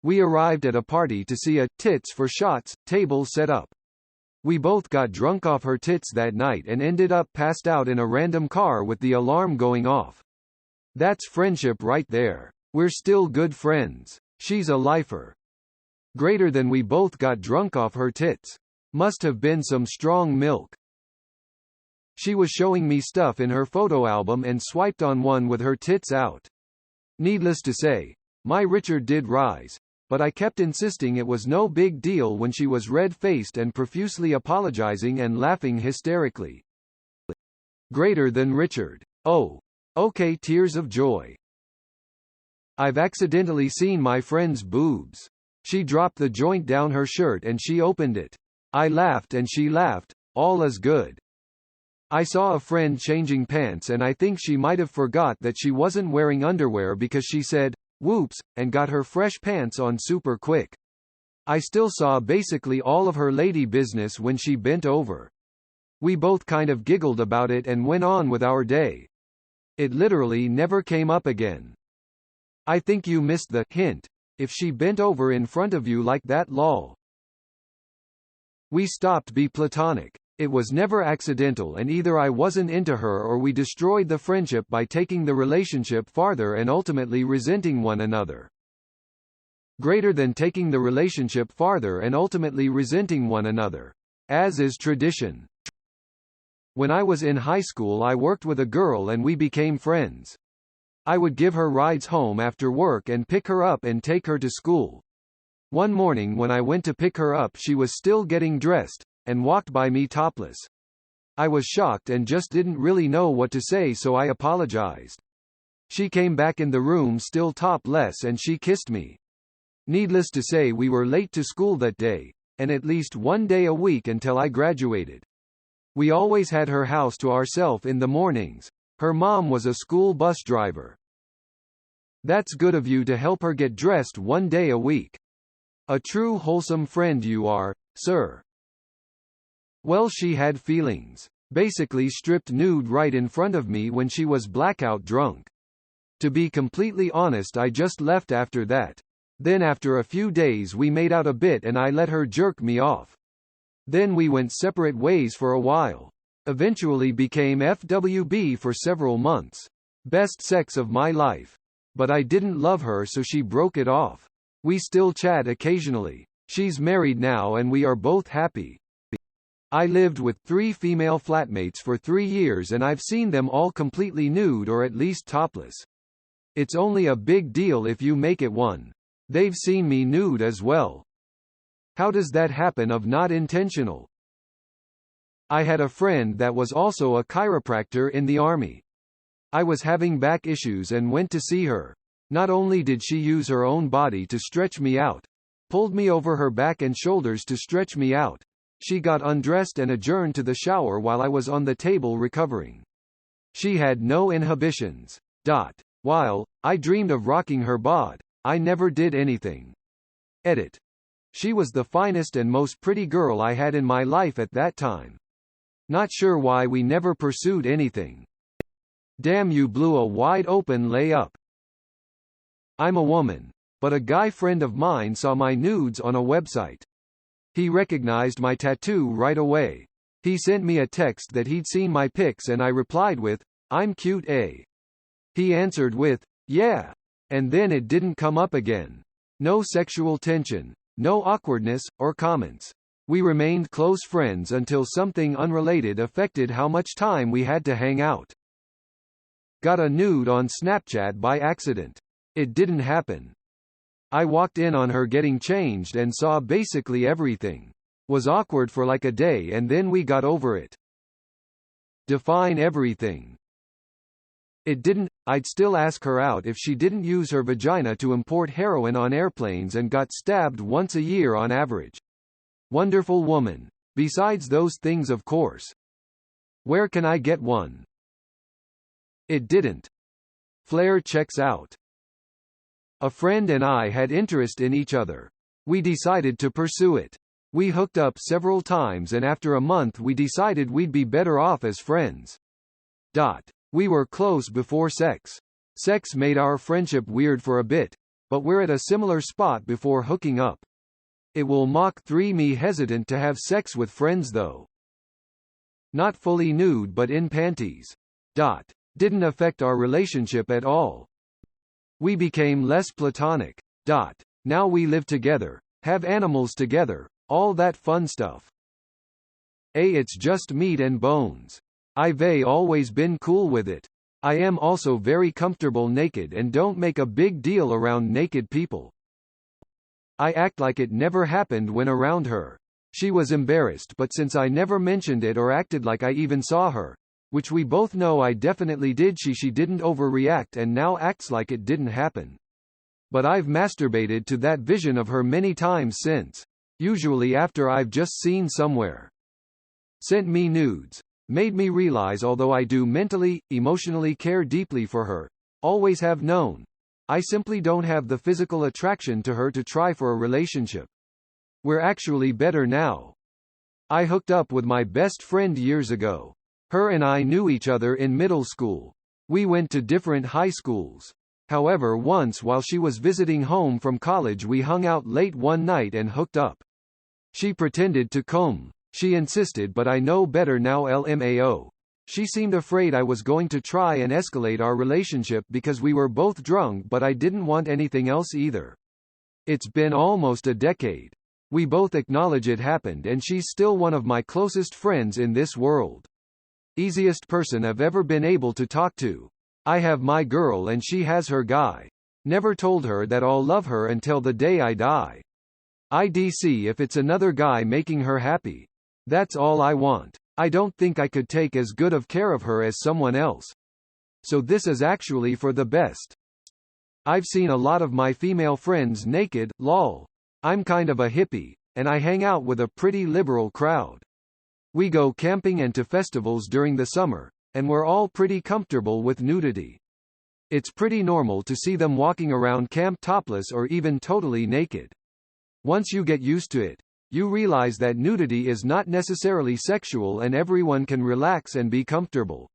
We arrived at a party to see a tits for shots table set up. We both got drunk off her tits that night and ended up passed out in a random car with the alarm going off. That's friendship right there. We're still good friends. She's a lifer. Greater than we both got drunk off her tits. Must have been some strong milk. She was showing me stuff in her photo album and swiped on one with her tits out. Needless to say, my Richard did rise, but I kept insisting it was no big deal when she was red-faced and profusely apologizing and laughing hysterically. Greater than Richard. Oh. Okay, tears of joy. I've accidentally seen my friend's boobs. She dropped the joint down her shirt and she opened it. I laughed and she laughed. All is good. I saw a friend changing pants and I think she might have forgot that she wasn't wearing underwear because she said, "Whoops," and got her fresh pants on super quick. I still saw basically all of her lady business when she bent over. We both kind of giggled about it and went on with our day. It literally never came up again. I think you missed the hint. If she bent over in front of you like that, lol. We stopped being platonic. It was never accidental and either I wasn't into her or we destroyed the friendship by taking the relationship farther and ultimately resenting one another. Greater than taking the relationship farther and ultimately resenting one another. As is tradition. When I was in high school I worked with a girl and we became friends. I would give her rides home after work and pick her up and take her to school. One morning when I went to pick her up she was still getting dressed, and walked by me topless. I was shocked and just didn't really know what to say so I apologized. She came back in the room still topless and she kissed me. Needless to say we were late to school that day, and at least one day a week until I graduated. We always had her house to ourselves in the mornings. Her mom was a school bus driver. That's good of you to help her get dressed one day a week. A true wholesome friend you are, sir. Well, she had feelings. Basically stripped nude right in front of me when she was blackout drunk. To be completely honest, I just left after that. Then after a few days we made out a bit and I let her jerk me off. Then we went separate ways for a while. Eventually became FWB for several months. Best sex of my life. But I didn't love her so she broke it off. We still chat occasionally. She's married now and we are both happy. I lived with 3 female flatmates for 3 years and I've seen them all completely nude or at least topless. It's only a big deal if you make it one. They've seen me nude as well. How does that happen of not intentional? I had a friend that was also a chiropractor in the army. I was having back issues and went to see her. Not only did she use her own body to stretch me out, pulled me over her back and shoulders to stretch me out, she got undressed and adjourned to the shower while I was on the table recovering. She had no inhibitions. While I dreamed of rocking her bod, I never did anything. Edit. She was the finest and most pretty girl I had in my life at that time. Not sure why we never pursued anything. Damn, you blew a wide open layup. I'm a woman, but a guy friend of mine saw my nudes on a website. He recognized my tattoo right away. He sent me a text that he'd seen my pics and I replied with, "I'm cute, eh?" He answered with, "Yeah." And then it didn't come up again. No sexual tension, no awkwardness, or comments. We remained close friends until something unrelated affected how much time we had to hang out. Got a nude on Snapchat by accident. It didn't happen. I walked in on her getting changed and saw basically everything. Was awkward for like a day and then we got over it. Define everything. It didn't. I'd still ask her out if she didn't use her vagina to import heroin on airplanes and got stabbed once a year on average. Wonderful woman. Besides those things, of course. Where can I get one? It didn't. Flair checks out. A friend and I had interest in each other. We decided to pursue it. We hooked up several times and after a month we decided we'd be better off as friends. We were close before sex. Sex made our friendship weird for a bit. but we're at a similar spot before hooking up. It will mock 3 me hesitant to have sex with friends though. Not fully nude but in panties. Didn't affect our relationship at all. We became less platonic. Now we live together, have animals together, all that fun stuff. It's just meat and bones. I've always been cool with it. I am also very comfortable naked and don't make a big deal around naked people. I act like it never happened when around her. She was embarrassed, but since I never mentioned it or acted like I even saw her, which we both know I definitely did, she didn't overreact and now acts like it didn't happen. But I've masturbated to that vision of her many times since. Usually after I've just seen somewhere. Sent me nudes. Made me realize although I do mentally, emotionally care deeply for her, always have known, I simply don't have the physical attraction to her to try for a relationship. We're actually better now. I hooked up with my best friend years ago. Her and I knew each other in middle school. We went to different high schools. However, once while she was visiting home from college we hung out late one night and hooked up. She pretended to come. She insisted, but I know better now. LMAO. She seemed afraid I was going to try and escalate our relationship because we were both drunk, but I didn't want anything else either. It's been almost a decade. We both acknowledge it happened and she's still one of my closest friends in this world. Easiest person I've ever been able to talk to. I have my girl and she has her guy. Never told her that I'll love her until the day I die. IDC if it's another guy making her happy. That's all I want. I don't think I could take as good of care of her as someone else. So this is actually for the best. I've seen a lot of my female friends naked, lol. I'm kind of a hippie, and I hang out with a pretty liberal crowd. We go camping and to festivals during the summer, and we're all pretty comfortable with nudity. It's pretty normal to see them walking around camp topless or even totally naked. Once you get used to it, you realize that nudity is not necessarily sexual and everyone can relax and be comfortable.